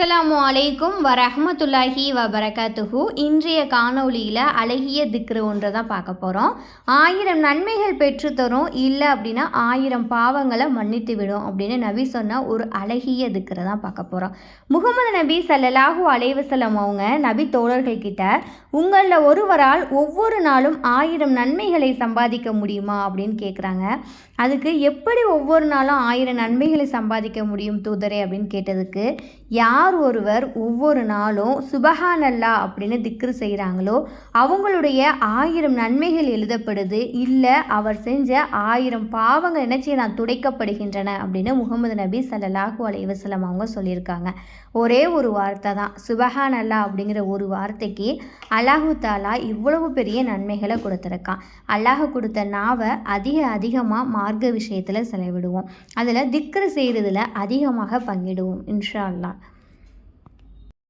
அஸ்ஸலாமு அலைக்கும் வரஹ்மத்துல்லாஹி வபரகாத்துஹு. இன்றைய காணொளியில் அழகிய திக்ரு ஒன்றை தான் பார்க்க போகிறோம். 1000 நன்மைகள் பெற்றுத்தரும், இல்லை அப்படின்னா 1000 பாவங்களை மன்னித்து விடும் அப்படின்னு நபி சொன்ன ஒரு அழகிய திக்ரை தான் பார்க்க போகிறோம். முகமது நபி ஸல்லல்லாஹு அலைஹி வஸல்லம் அவங்க நபி தோழர்கள் கிட்ட, உங்களில் ஒருவரால் ஒவ்வொரு நாளும் 1000 நன்மைகளை சம்பாதிக்க முடியுமா அப்படின்னு கேட்குறாங்க. அதுக்கு எப்படி ஒவ்வொரு நாளும் 1000 நன்மைகளை சம்பாதிக்க முடியும் தூதரே அப்படின்னு கேட்டதுக்கு, யார் ஒருவர் ஒவ்வொரு நாளும் சுபஹானல்லா அப்படின்னு திக்ரு செய்கிறாங்களோ அவங்களுடைய 1000 நன்மைகள் எழுதப்படுது, இல்லை அவர் செஞ்ச 1000 பாவங்கள் என்ன செய்யலாம், துடைக்கப்படுகின்றன அப்படின்னு முகமது நபி ஸல்லல்லாஹு அலைஹி வஸல்லம் அவங்க சொல்லியிருக்காங்க. ஒரே ஒரு வார்த்தை தான், சுபஹானல்லா அப்படிங்கிற ஒரு வார்த்தைக்கு அல்லாஹு தாலா இவ்வளவு பெரிய நன்மைகளை கொடுத்துருக்கான். அல்லாஹ் கொடுத்த நாவை அதிகமாக மார்க்க விஷயத்தில் செலவிடுவோம், அதில் திக்ரு செய்கிறதுல அதிகமாக பங்கிடுவோம் இன்ஷா அல்லாஹ்.